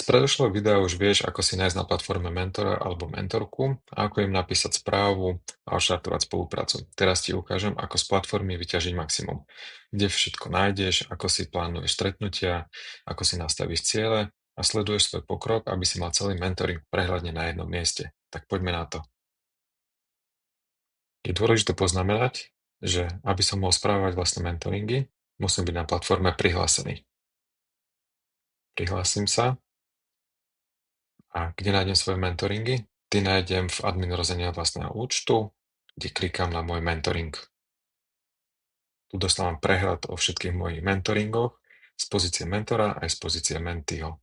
Z predošlého videa už vieš, ako si nájsť na platforme mentora alebo mentorku a ako im napísať správu a odštartovať spoluprácu. Teraz ti ukážem, ako z platformy vyťažiť maximum. Kde všetko nájdeš, ako si plánuješ stretnutia, ako si nastavíš ciele a sleduješ svoj pokrok, aby si mal celý mentoring prehľadne na jednom mieste. Tak poďme na to. Je dôležité poznamenať, že aby som mohol správovať vlastné mentoringy, musím byť na platforme prihlásený. Prihlásim sa. A kde nájdem svoje mentoringy? Ty nájdem v admin rozhrania vlastného účtu, kde klikám na môj mentoring. Tu dostávam prehľad o všetkých mojich mentoringoch z pozície mentora aj z pozície menteeho.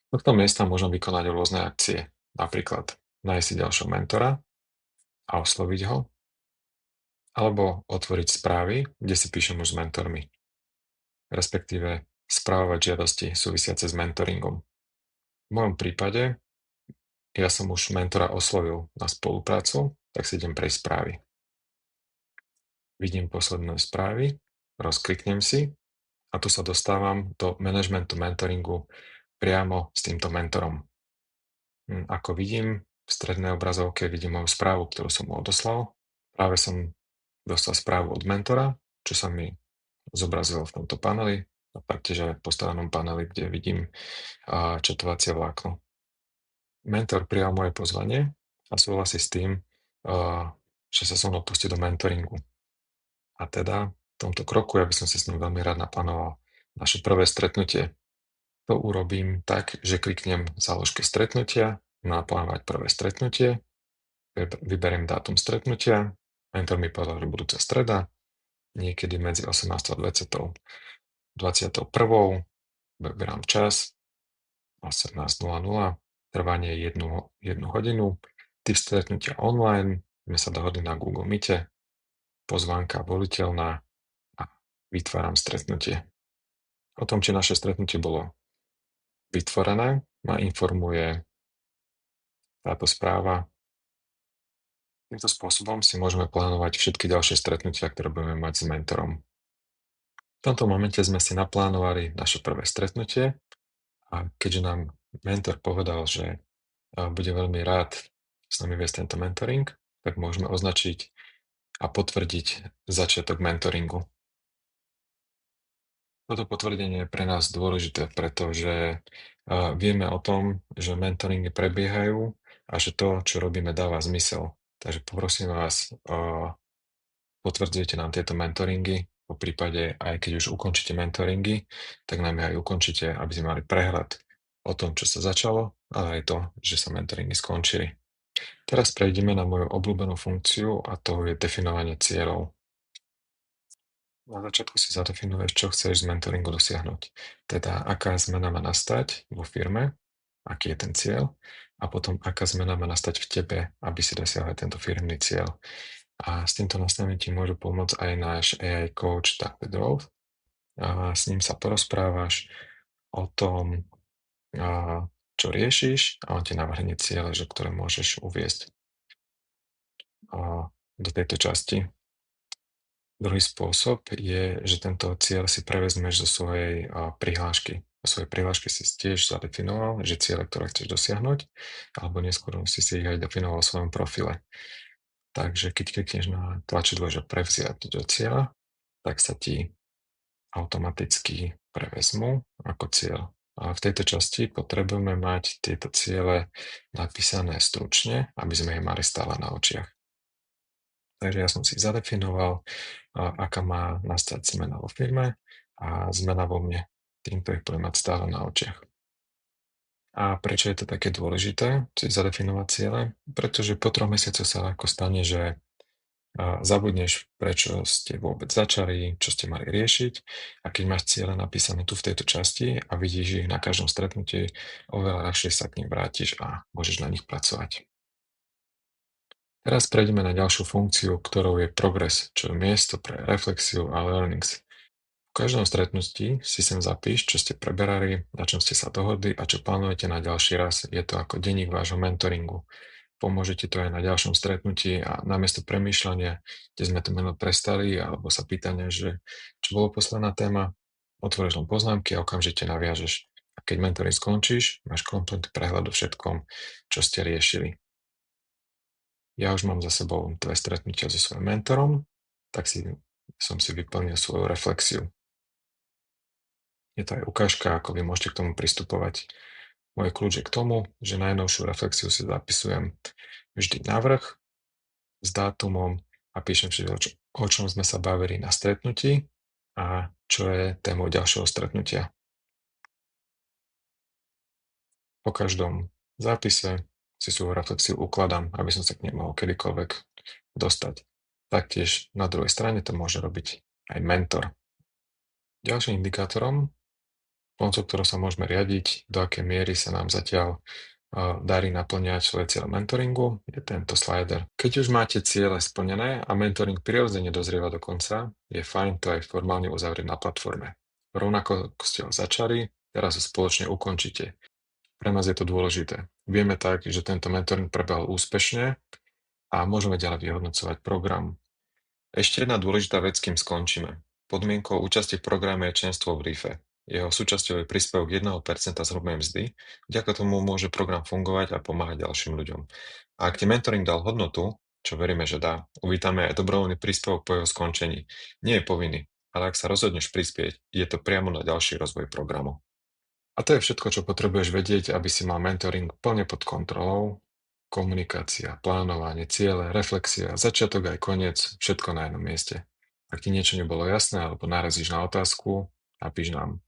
Z tohto miesta môžem vykonať rôzne akcie, napríklad nájsť si ďalšieho mentora a osloviť ho, alebo otvoriť správy, kde si píšem už s mentormi, respektíve správovať žiadosti súvisiace s mentoringom. V mojom prípade ja som už mentora oslovil na spoluprácu, tak si idem prejsť správy. Vidím posledné správy, rozkliknem si a tu sa dostávam do manažmentu mentoringu priamo s týmto mentorom. Ako vidím, v strednej obrazovke vidím moju správu, ktorú som mu odoslal. Práve som dostal správu od mentora, čo sa mi zobrazilo v tomto paneli, a taktiež aj v postaranom paneli, kde vidím četovacie vlákno. Mentor prijal moje pozvanie a súhlasí s tým, že sa so mnou pustí do mentoringu. A teda v tomto kroku ja by som si s ním veľmi rád naplánoval naše prvé stretnutie. To urobím tak, že kliknem v záložke stretnutia, naplánovať prvé stretnutie, vyberiem dátum stretnutia, mentor mi povedal, že budúca streda, niekedy medzi 18. a 21. Vyberám čas 18:00, trvanie 1 hodinu, typ stretnutia online, sme sa dohodli na Google Meete, pozvánka voliteľná a vytváram stretnutie. O tom, či naše stretnutie bolo vytvorené, ma informuje táto správa. Týmto spôsobom si môžeme plánovať všetky ďalšie stretnutia, ktoré budeme mať s mentorom. V tomto momente sme si naplánovali naše prvé stretnutie a keďže nám mentor povedal, že bude veľmi rád s nami viesť tento mentoring, tak môžeme označiť a potvrdiť začiatok mentoringu. Toto potvrdenie je pre nás dôležité, pretože vieme o tom, že mentoringy prebiehajú a že to, čo robíme, dáva zmysel. Takže poprosím vás, potvrdzujte nám tieto mentoringy, po prípade aj keď už ukončíte mentoringy, tak nám aj ukončíte, aby sme mali prehľad o tom, čo sa začalo, ale aj to, že sa mentoringy skončili. Teraz prejdeme na moju obľúbenú funkciu a to je definovanie cieľov. Na začiatku si zadefinuješ, čo chceš z mentoringu dosiahnuť. Teda, aká zmena má nastať vo firme, aký je ten cieľ, a potom, aká zmena má nastať v tebe, aby si dosiahol tento firmný cieľ. A s týmto nastavením ti môžu pomôcť aj náš AI coach David Rolf. A s ním sa porozprávaš o tom, čo riešiš a on ti navrhne ciele, ktoré môžeš uviesť do tejto časti. Druhý spôsob je, že tento cieľ si prevezmeš zo svojej prihlášky. Vo svojej prihláške si tiež zadefinoval, že ciele, ktoré chceš dosiahnuť, alebo neskôr si ich aj definoval v svojom profile. Takže keď klikneš na tlačidlo, že prevziať do cieľa, tak sa ti automaticky prevezmú ako cieľ. A v tejto časti potrebujeme mať tieto ciele napísané stručne, aby sme ich mali stále na očiach. Takže ja som si zadefinoval, aká má nastať zmena vo firme a zmena vo mne. Týmto ich budem mať stále na očiach. A prečo je to také dôležité, si zadefinovať ciele? Pretože po 3 mesiacoch sa ako stane, že zabudneš, prečo ste vôbec začali, čo ste mali riešiť, a keď máš ciele napísané tu v tejto časti a vidíš ich na každom stretnutí, oveľa ľahšie sa k nim vrátiš a môžeš na nich pracovať. Teraz prejdeme na ďalšiu funkciu, ktorou je progres, čo je miesto pre reflexiu a learnings. V každom stretnutí si sem zapíš, čo ste preberali, na čom ste sa dohodli a čo plánujete na ďalší raz. Je to ako denník vášho mentoringu. Pomôže ti to aj na ďalšom stretnutí a namiesto premýšľania, kde sme to meno prestali, alebo sa pýtania, že čo bolo posledná téma, otvoríš len poznámky a okamžite naviažeš. keď mentoring skončíš, máš kompletný prehľad o všetkom, čo ste riešili. Ja už mám za sebou 2 stretnutia so svojím mentorom, tak som si vyplnil svoju reflexiu. Je to aj ukážka, ako vy môžete k tomu pristupovať. Môj kľúč je k tomu, že najnovšiu reflexiu si zapisujem vždy na vrch s dátumom a píšem si, o čom sme sa bavili na stretnutí a čo je témou ďalšieho stretnutia. Po každom zápise si svoju reflexiu ukladám, aby som sa k nej mohol kedykoľvek dostať. Taktiež na druhej strane to môže robiť aj mentor. Ďalším indikátorom, pomocou ktorého sa môžeme riadiť, do akej miery sa nám zatiaľ darí naplňať svoje cieľe mentoringu, je tento slider. Keď už máte ciele splnené a mentoring prirodzene dozrieva do konca, je fajn to aj formálne uzavrieť na platforme. Rovnako ako ste ho začali, teraz ho spoločne ukončíte. Pre nás je to dôležité. Vieme tak, že tento mentoring prebehol úspešne a môžeme ďalej vyhodnocovať program. Ešte jedna dôležitá vec, kým skončíme. Podmienkou účasti v programe je členstvo v RIFE. Jeho súčasťou je príspevok 1% z hrubej mzdy, vďaka tomu môže program fungovať a pomáhať ďalším ľuďom. A ak ti mentoring dal hodnotu, čo veríme, že dá, uvítame aj dobrovoľný príspevok po jeho skončení. Nie je povinný, ale ak sa rozhodneš prispieť, je to priamo na ďalší rozvoj programu. A to je všetko, čo potrebuješ vedieť, aby si mal mentoring plne pod kontrolou. Komunikácia, plánovanie, ciele, reflexia, začiatok aj koniec, všetko na jednom mieste. Ak ti niečo nebolo jasné alebo narazíš na otázku, napíš nám.